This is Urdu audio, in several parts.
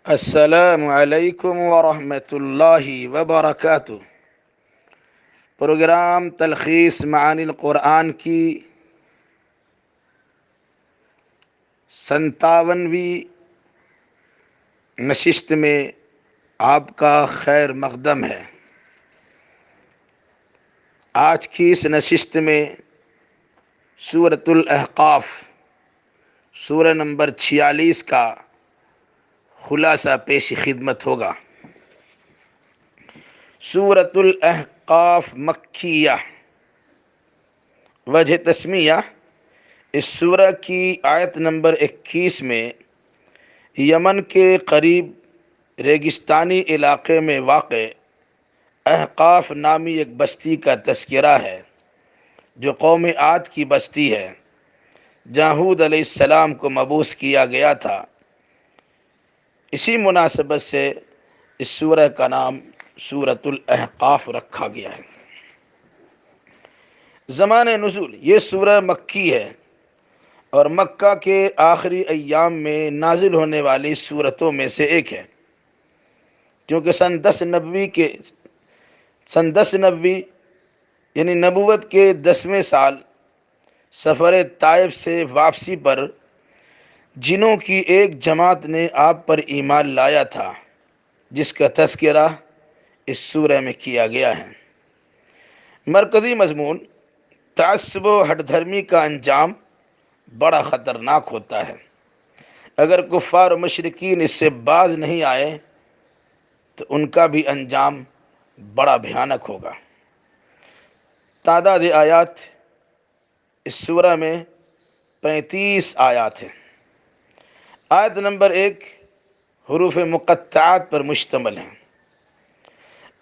السلام علیکم ورحمۃ اللہ وبرکاتہ۔ پروگرام تلخیص معانی القرآن کی 57ویں نشست میں آپ کا خیر مقدم ہے۔ آج کی اس نشست میں سورۃ الاحقاف سورہ نمبر 46 کا خلاصہ پیش خدمت ہوگا۔ سورۃ الاحقاف مکیہ، وجہ تسمیہ اس سورہ کی آیت نمبر 21 میں یمن کے قریب ریگستانی علاقے میں واقع احقاف نامی ایک بستی کا تذکرہ ہے، جو قوم عاد کی بستی ہے جہاں ہود علیہ السلام کو مبعوث کیا گیا تھا۔ اسی مناسبت سے اس سورہ کا نام سورۃ الاحقاف رکھا گیا ہے۔ زمان نزول، یہ سورہ مکی ہے اور مکہ کے آخری ایام میں نازل ہونے والی سورتوں میں سے ایک ہے، کیونکہ سن 10 نبوی یعنی نبوت کے 10ویں سال سفر طائف سے واپسی پر جنوں کی ایک جماعت نے آپ پر ایمان لایا تھا، جس کا تذکرہ اس سورہ میں کیا گیا ہے۔ مرکزی مضمون: تعصب و ہٹ دھرمی کا انجام بڑا خطرناک ہوتا ہے۔ اگر کفار و مشرکین اس سے باز نہیں آئے تو ان کا بھی انجام بڑا بھیانک ہوگا۔ تعداد آیات اس سورہ میں 35 آیات ہیں۔ آیت نمبر 1 حروف مقطعات پر مشتمل ہے۔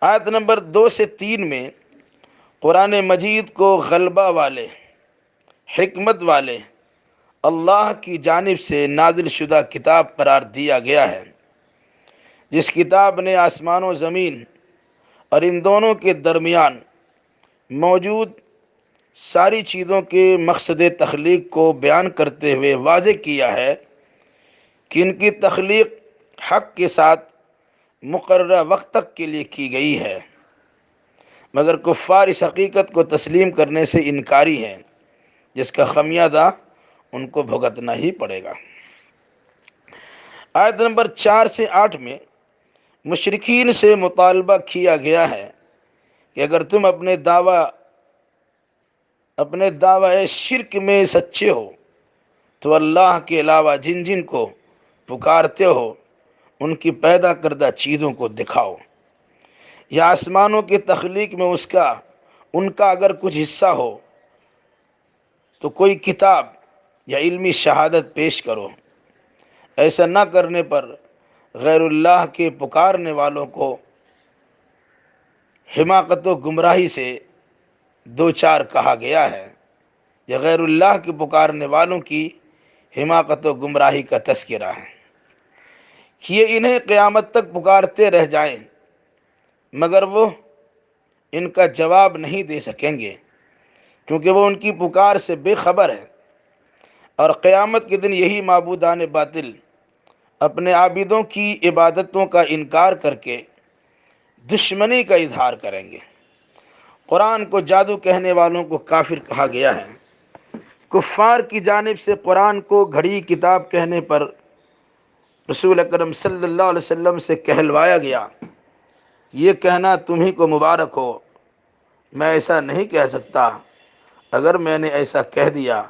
آیت نمبر 2 سے 3 میں قرآن مجید کو غلبہ والے، حکمت والے اللہ کی جانب سے نازل شدہ کتاب قرار دیا گیا ہے، جس کتاب نے آسمان و زمین اور ان دونوں کے درمیان موجود ساری چیزوں کے مقصد تخلیق کو بیان کرتے ہوئے واضح کیا ہے کہ ان کی تخلیق حق کے ساتھ مقررہ وقت تک کے لیے کی گئی ہے، مگر کفار اس حقیقت کو تسلیم کرنے سے انکاری ہیں، جس کا خمیازہ ان کو بھگتنا ہی پڑے گا۔ آیت نمبر 4 سے 8 میں مشرکین سے مطالبہ کیا گیا ہے کہ اگر تم اپنے دعوی شرک میں سچے ہو تو اللہ کے علاوہ جن جن کو پکارتے ہو ان کی پیدا کردہ چیزوں کو دکھاؤ، یا آسمانوں کی تخلیق میں ان کا اگر کچھ حصہ ہو تو کوئی کتاب یا علمی شہادت پیش کرو۔ ایسا نہ کرنے پر غیر اللہ کے پکارنے والوں کو حماقت و گمراہی سے دوچار کہا گیا ہے۔ یہ غیر اللہ کے پکارنے والوں کی حماقت و گمراہی کا تذکرہ ہے کہ یہ انہیں قیامت تک پکارتے رہ جائیں مگر وہ ان کا جواب نہیں دے سکیں گے، کیونکہ وہ ان کی پکار سے بے خبر ہے، اور قیامت کے دن یہی معبودان باطل اپنے عابدوں کی عبادتوں کا انکار کر کے دشمنی کا اظہار کریں گے۔ قرآن کو جادو کہنے والوں کو کافر کہا گیا ہے۔ کفار کی جانب سے قرآن کو گھڑی کتاب کہنے پر رسول اکرم صلی اللہ علیہ وسلم سے کہلوایا گیا، یہ کہنا تمہیں کو مبارک ہو، میں ایسا نہیں کہہ سکتا، اگر میں نے ایسا کہہ دیا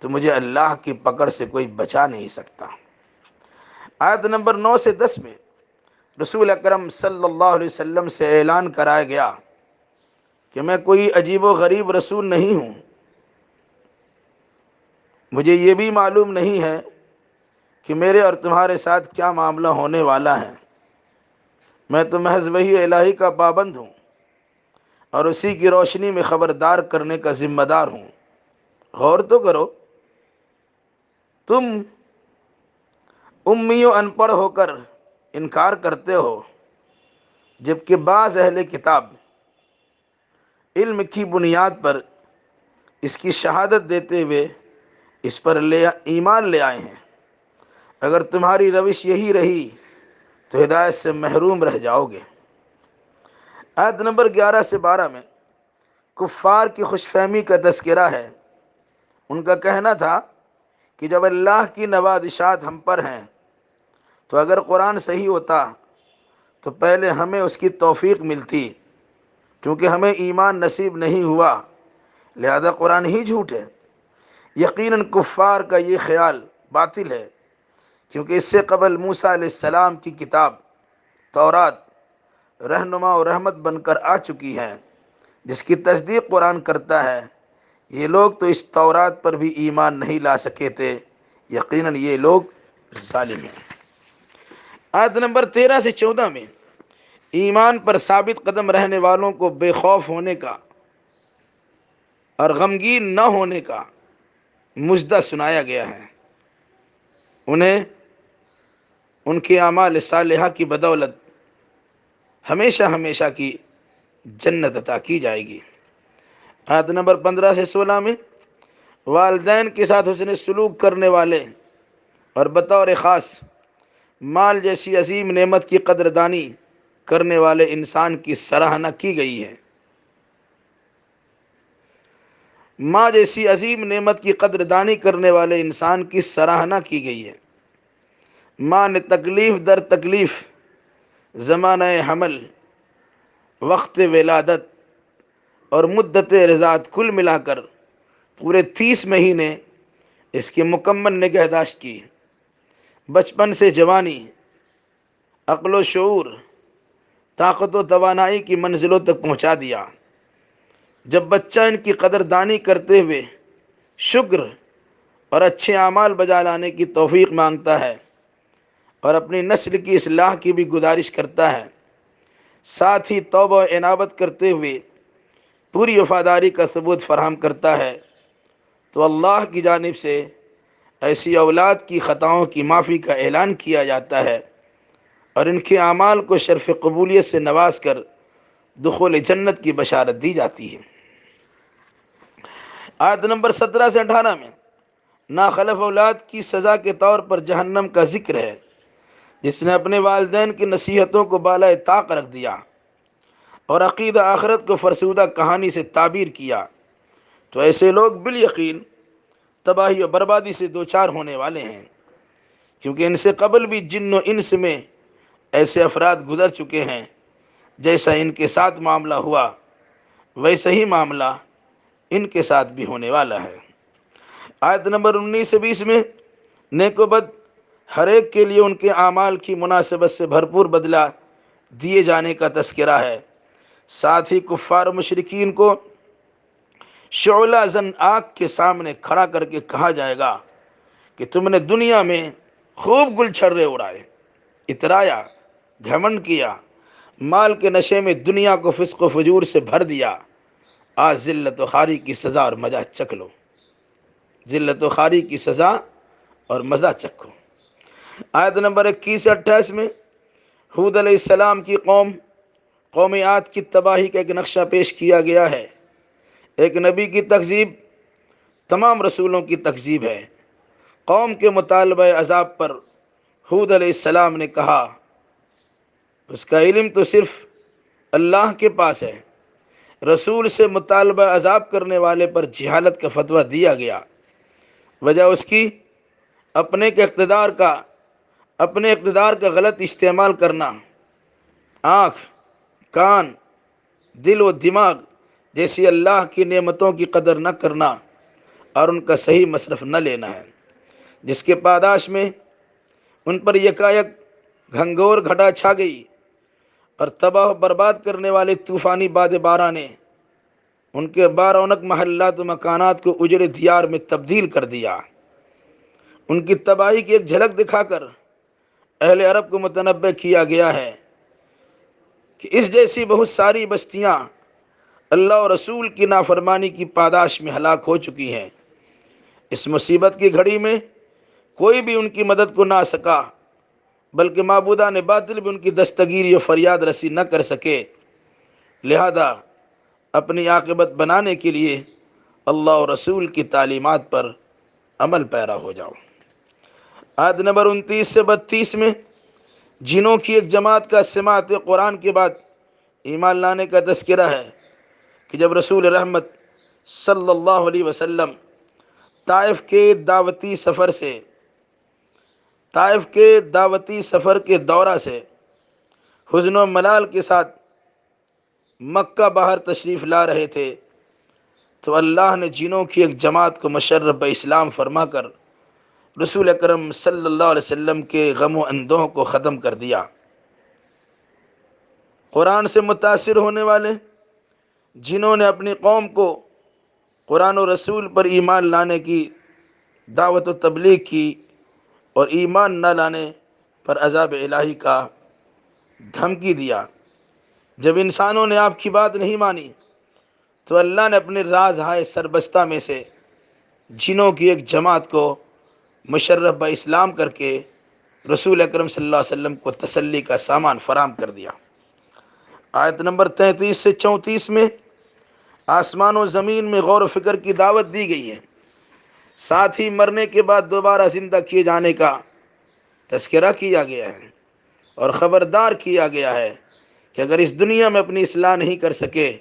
تو مجھے اللہ کی پکڑ سے کوئی بچا نہیں سکتا۔ آیت نمبر 9 سے 10 میں رسول اکرم صلی اللہ علیہ وسلم سے اعلان کرایا گیا کہ میں کوئی عجیب و غریب رسول نہیں ہوں، مجھے یہ بھی معلوم نہیں ہے کہ میرے اور تمہارے ساتھ کیا معاملہ ہونے والا ہے، میں تو محض وحی الہی کا پابند ہوں اور اسی کی روشنی میں خبردار کرنے کا ذمہ دار ہوں۔ غور تو کرو، تم امی و ان پڑھ ہو کر انکار کرتے ہو، جبکہ بعض اہل کتاب علم کی بنیاد پر اس کی شہادت دیتے ہوئے اس پر ایمان لے آئے ہیں۔ اگر تمہاری روش یہی رہی تو ہدایت سے محروم رہ جاؤ گے۔ آیت نمبر 11 سے 12 میں کفار کی خوش فہمی کا تذکرہ ہے۔ ان کا کہنا تھا کہ جب اللہ کی نوازشات ہم پر ہیں تو اگر قرآن صحیح ہوتا تو پہلے ہمیں اس کی توفیق ملتی، کیونکہ ہمیں ایمان نصیب نہیں ہوا لہذا قرآن ہی جھوٹ ہے۔ یقیناً کفار کا یہ خیال باطل ہے، کیونکہ اس سے قبل موسیٰ علیہ السلام کی کتاب تورات رہنما و رحمت بن کر آ چکی ہے، جس کی تصدیق قرآن کرتا ہے۔ یہ لوگ تو اس تورات پر بھی ایمان نہیں لا سکے تھے، یقیناً یہ لوگ ظالم ہیں۔ آیت نمبر 13 سے 14 میں ایمان پر ثابت قدم رہنے والوں کو بے خوف ہونے کا اور غمگین نہ ہونے کا مژدہ سنایا گیا ہے۔ انہیں ان کے اعمال صالحہ کی بدولت ہمیشہ ہمیشہ کی جنت عطا کی جائے گی۔ آیت نمبر 15 سے 16 میں والدین کے ساتھ حسن سلوک کرنے والے اور بطور خاص مال جیسی عظیم نعمت کی قدردانی کرنے والے انسان کی سراہنا کی گئی ہے۔ ماں جیسی عظیم نعمت کی قدردانی کرنے والے انسان کی سراہنا کی گئی ہے۔ ماں نے تکلیف در تکلیف، زمانہ حمل، وقت ولادت اور مدت رضاعت کل ملا کر پورے 30 مہینے اس کی مکمل نگہداشت کی۔ بچپن سے جوانی، عقل و شعور، طاقت و توانائی کی منزلوں تک پہنچا دیا۔ جب بچہ ان کی قدردانی کرتے ہوئے شکر اور اچھے اعمال بجا لانے کی توفیق مانگتا ہے اور اپنی نسل کی اصلاح کی بھی گزارش کرتا ہے، ساتھ ہی توبہ و انابت کرتے ہوئے پوری وفاداری کا ثبوت فراہم کرتا ہے، تو اللہ کی جانب سے ایسی اولاد کی خطاؤں کی معافی کا اعلان کیا جاتا ہے اور ان کے اعمال کو شرف قبولیت سے نواز کر دخول جنت کی بشارت دی جاتی ہے۔ آیت نمبر 17 سے 18 میں ناخلف اولاد کی سزا کے طور پر جہنم کا ذکر ہے، جس نے اپنے والدین کی نصیحتوں کو بالائے طاق رکھ دیا اور عقیدہ آخرت کو فرسودہ کہانی سے تعبیر کیا، تو ایسے لوگ بالیقین تباہی و بربادی سے دوچار ہونے والے ہیں، کیونکہ ان سے قبل بھی جن و انس میں ایسے افراد گزر چکے ہیں، جیسا ان کے ساتھ معاملہ ہوا ویسا ہی معاملہ ان کے ساتھ بھی ہونے والا ہے۔ آیت نمبر 19 سے 20 میں نیک و بد ہر ایک کے لیے ان کے اعمال کی مناسبت سے بھرپور بدلہ دیے جانے کا تذکرہ ہے۔ ساتھ ہی کفار و مشرکین کو شعلہ زن آگ کے سامنے کھڑا کر کے کہا جائے گا کہ تم نے دنیا میں خوب گل چھرے اڑائے، اترایا، گھمنڈ کیا، مال کے نشے میں دنیا کو فسق و فجور سے بھر دیا، آج ذلت و خواری کی سزا اور مزہ چکھ لو۔ ذلت و خواری کی سزا اور مزہ چکھو۔ آیت نمبر 21 سے 28 میں ہود علیہ السلام کی قوم عاد کی تباہی کا ایک نقشہ پیش کیا گیا ہے۔ ایک نبی کی تکذیب تمام رسولوں کی تکذیب ہے۔ قوم کے مطالبہ عذاب پر ہود علیہ السلام نے کہا اس کا علم تو صرف اللہ کے پاس ہے۔ رسول سے مطالبہ عذاب کرنے والے پر جہالت کا فتویٰ دیا گیا، وجہ اس کی اپنے اقتدار کا غلط استعمال کرنا، آنکھ، کان، دل و دماغ جیسی اللہ کی نعمتوں کی قدر نہ کرنا اور ان کا صحیح مصرف نہ لینا ہے، جس کے پاداش میں ان پر یکایک گھنگور گھٹا چھا گئی اور تباہ و برباد کرنے والے طوفانی باد بارہ نے ان کے بارونق محلات و مکانات کو اجڑے دیار میں تبدیل کر دیا۔ ان کی تباہی کی ایک جھلک دکھا کر اہل عرب کو متنبہ کیا گیا ہے کہ اس جیسی بہت ساری بستیاں اللہ اور رسول کی نافرمانی کی پاداش میں ہلاک ہو چکی ہیں۔ اس مصیبت کی گھڑی میں کوئی بھی ان کی مدد کو نہ آ سکا، بلکہ معبودان باطل بھی ان کی دستگیری و فریاد رسی نہ کر سکے، لہذا اپنی عاقبت بنانے کے لیے اللہ اور رسول کی تعلیمات پر عمل پیرا ہو جاؤ۔ آیت نمبر 29 سے 32 میں جنوں کی ایک جماعت کا سماعت قرآن کے بعد ایمان لانے کا تذکرہ ہے کہ جب رسول رحمت صلی اللہ علیہ وسلم طائف کے دعوتی سفر کے دورہ سے حزن و ملال کے ساتھ مکہ باہر تشریف لا رہے تھے تو اللہ نے جنوں کی ایک جماعت کو مشرف اسلام فرما کر رسول اکرم صلی اللہ علیہ وسلم کے غم و اندوہ کو ختم کر دیا۔ قرآن سے متاثر ہونے والے جنہوں نے اپنی قوم کو قرآن و رسول پر ایمان لانے کی دعوت و تبلیغ کی اور ایمان نہ لانے پر عذاب الہی کا دھمکی دیا، جب انسانوں نے آپ کی بات نہیں مانی تو اللہ نے اپنے راز ہائے سربستہ میں سے جنوں کی ایک جماعت کو مشرف اسلام کر کے رسول اکرم صلی اللہ علیہ وسلم کو تسلی کا سامان فراہم کر دیا۔ آیت نمبر 33 سے 34 میں آسمان و زمین میں غور و فکر کی دعوت دی گئی ہے، ساتھ ہی مرنے کے بعد دوبارہ زندہ کیے جانے کا تذکرہ کیا گیا ہے اور خبردار کیا گیا ہے کہ اگر اس دنیا میں اپنی اصلاح نہیں کر سکے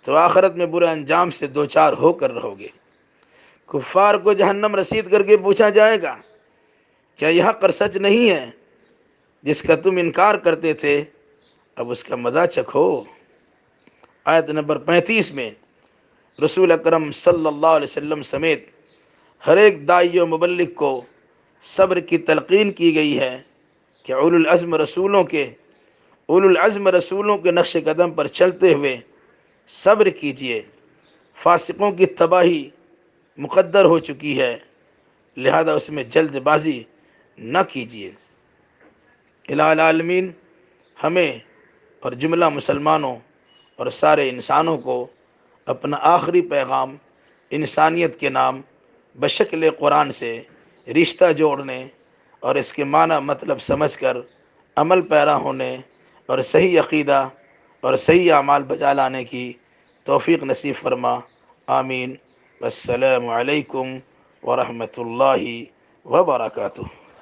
تو آخرت میں برے انجام سے دوچار ہو کر رہو گے۔ کفار کو جہنم رسید کر کے پوچھا جائے گا، کیا یہ حق اور سچ نہیں ہے جس کا تم انکار کرتے تھے؟ اب اس کا مزہ چکھو۔ آیت نمبر 35 میں رسول اکرم صلی اللہ علیہ وسلم سمیت ہر ایک داعی و مبلغ کو صبر کی تلقین کی گئی ہے کہ اولو العزم رسولوں کے نقش قدم پر چلتے ہوئے صبر کیجئے، فاسقوں کی تباہی مقدر ہو چکی ہے، لہذا اس میں جلد بازی نہ کیجیے۔ الہ العالمین ہمیں اور جملہ مسلمانوں اور سارے انسانوں کو اپنا آخری پیغام انسانیت کے نام بشکل قرآن سے رشتہ جوڑنے اور اس کے معنی مطلب سمجھ کر عمل پیرا ہونے اور صحیح عقیدہ اور صحیح اعمال بجا لانے کی توفیق نصیب فرما، آمین۔ السلام علیکم ورحمۃ اللہ وبرکاتہ۔